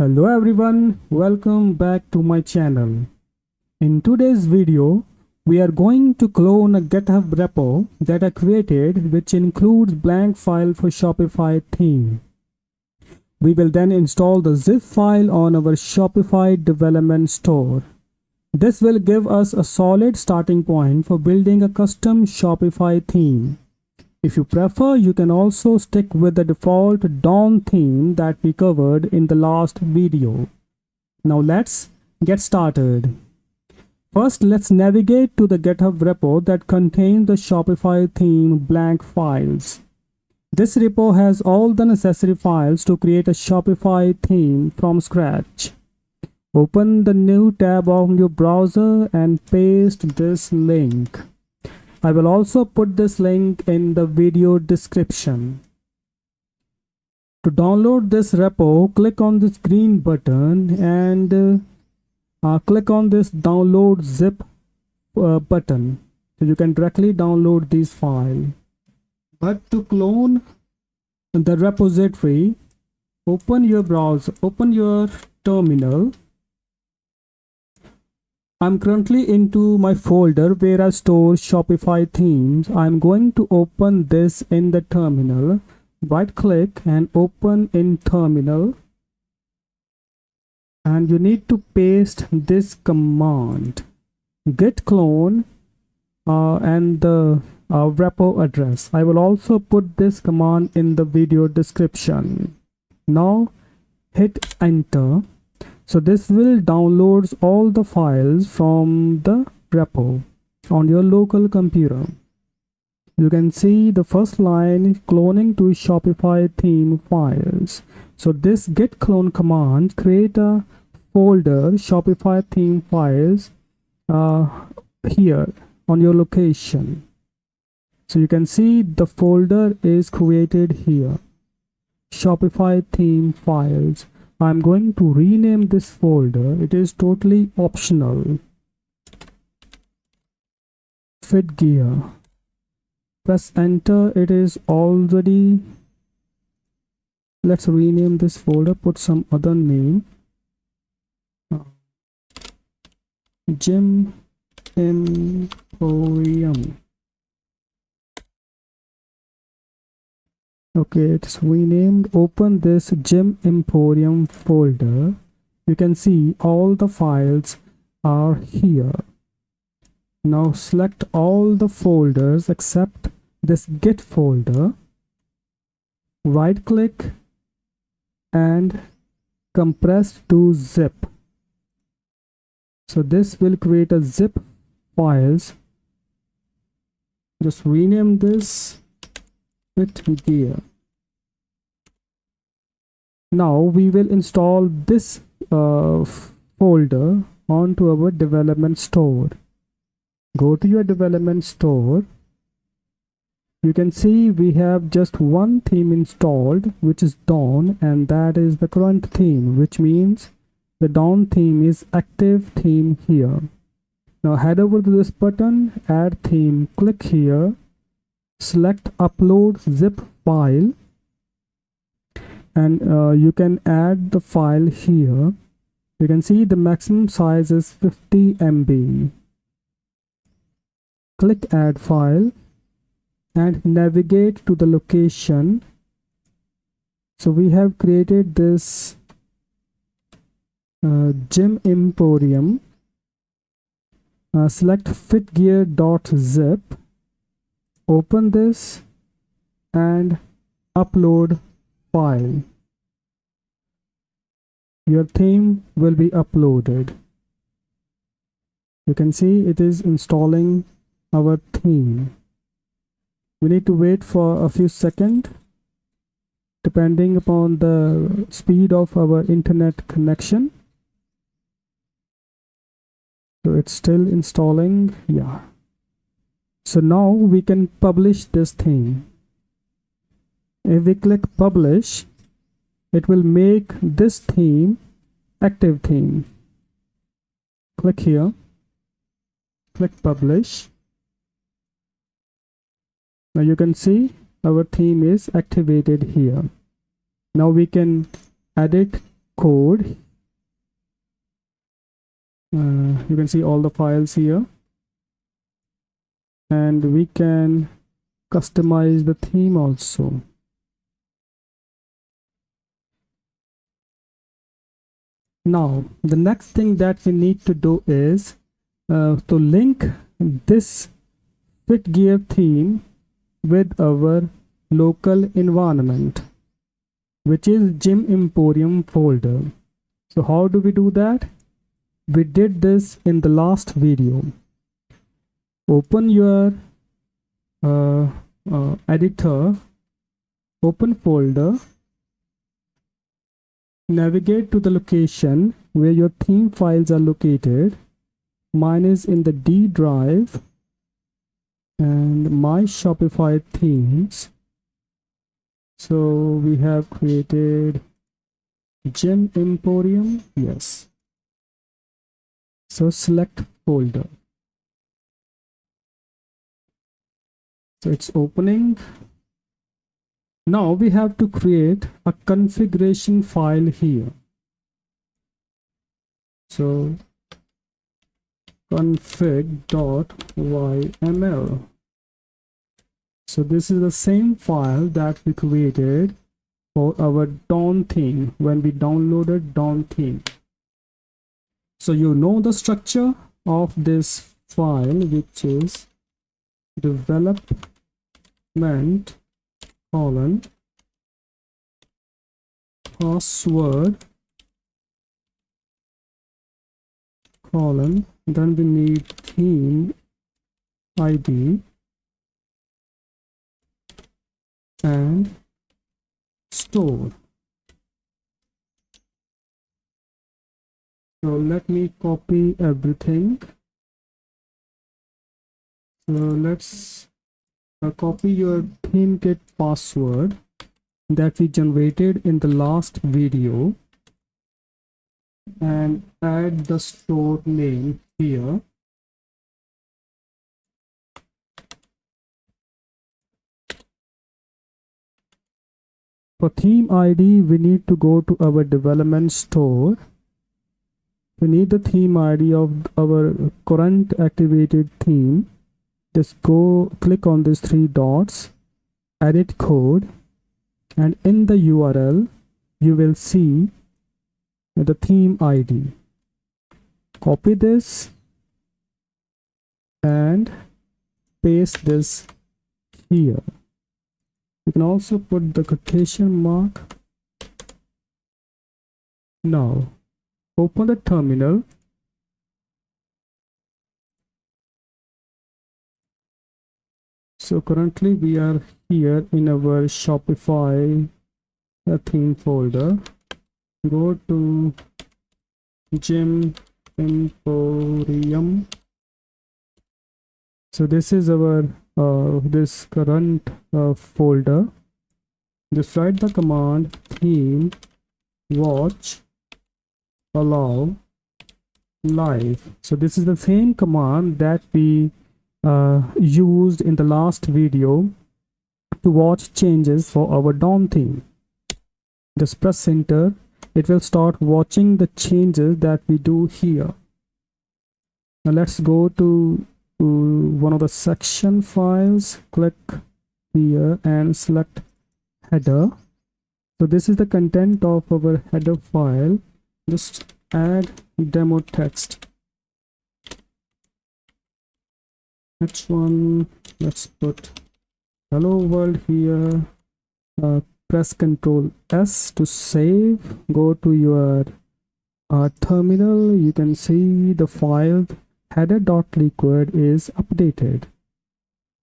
Hello everyone, welcome back to my channel. In today's video, we are going to clone a GitHub repo that I created which includes blank file for Shopify theme. We will then install the zip file on our Shopify development store. This will give us a solid starting point for building a custom Shopify theme. If you prefer, you can also stick with the default Dawn theme that we covered in the last video. Now let's get started. First, let's navigate to the GitHub repo that contains the Shopify theme blank files. This repo has all the necessary files to create a Shopify theme from scratch. Open the new tab on your browser and paste this link. I will also put this link in the video description. To download this repo, click on this green button and click on this download zip button. So you can directly download this file. But to clone the repository, open your browser, open your terminal. I'm currently into my folder where I store Shopify themes. I'm going to open this in the terminal. Right click and open in terminal. And you need to paste this command. Git clone and the repo address. I will also put this command in the video description. Now hit enter. So this will download all the files from the repo on your local computer. You can see the first line cloning to Shopify theme files. So this git clone command create a folder Shopify theme files here on your location. So you can see the folder is created here. Shopify theme files. I'm going to rename this folder. It is totally optional. Fit gear. Press enter. It is already. Let's rename this folder. Put some other name. Gym Emporium. Okay, it's renamed. Open this Gym Emporium folder. You can see all the files are here. Now select all the folders except this Git folder. Right click and compress to zip. So this will create a zip files. Just rename this with gear. Now we will install this folder onto our development store. Go to your development store. You can see we have just one theme installed, which is Dawn, and that is the current theme, which means the Dawn theme is active theme here. Now head over to this button, add theme, click here. Select upload zip file and you can add the file here. You can see the maximum size is 50 MB. Click add file and navigate to the location. So we have created this Gym Emporium. Select fitgear.zip. Open this and upload file. Your theme will be uploaded. You can see it is installing our theme. We need to wait for a few seconds depending upon the speed of our internet connection. So it's still installing. Yeah. So now we can publish this theme. If we click publish, it will make this theme active theme. Click here. Click publish. Now you can see our theme is activated here. Now we can edit code. You can see all the files here, and we can customize the theme also. Now the next thing that we need to do is to link this FitGear theme with our local environment, which is Gym Emporium folder. So how do we do that? We did this in the last video. Open your editor, open folder, navigate to the location where your theme files are located. Mine is in the D drive, and my Shopify themes. So we have created Gym Emporium, yes. So select folder. So it's opening. Now we have to create a configuration file here. So config.yml. So this is the same file that we created for our Dawn theme when we downloaded Dawn theme. So you know the structure of this file, which is development password then we need theme ID and store. So let me copy everything. So let's copy your theme kit password that we generated in the last video and add the store name here. For theme ID, we need to go to our development store. We need the theme ID of our current activated theme. Just go click on these three dots, edit code, and in the URL you will see the theme ID. Copy this and paste this here. You can also put the quotation mark. Now open the terminal. So currently we are here in our Shopify theme folder. Go to Gym Emporium. So this is our this current folder. Just write the command theme watch allow live. So this is the same command that we used in the last video to watch changes for our Dawn theme. Just press enter. It will start watching the changes that we do here. Now let's go to one of the section files. Click here and select header. So this is the content of our header file. Just add demo text. Next one, let's put hello world here. Press Ctrl S to save. Go to your terminal. You can see the file header.liquid is updated.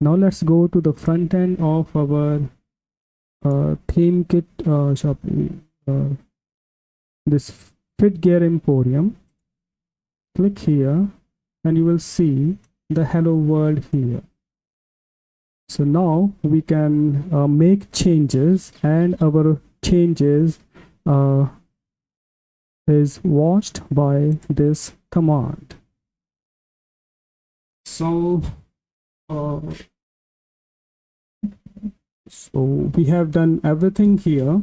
Now let's go to the front end of our theme kit shop, this FitGear Emporium. Click here and you will see the hello world here. So now we can make changes, and our changes is watched by this command. So we have done everything here.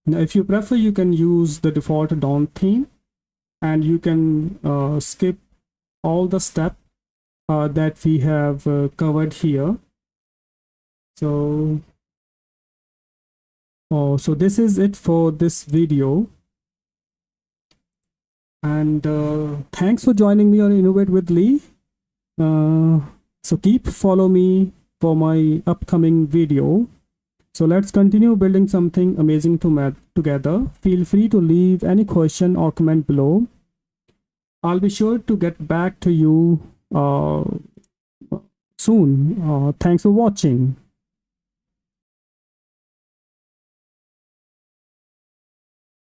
Now, if you prefer, you can use the default Dawn theme, and you can skip all the steps that we have covered here. So, so this is it for this video. And thanks for joining me on Innovate with Lee. So keep follow me for my upcoming video. So let's continue building something amazing together. Feel free to leave any question or comment below. I'll be sure to get back to you soon. Thanks for watching.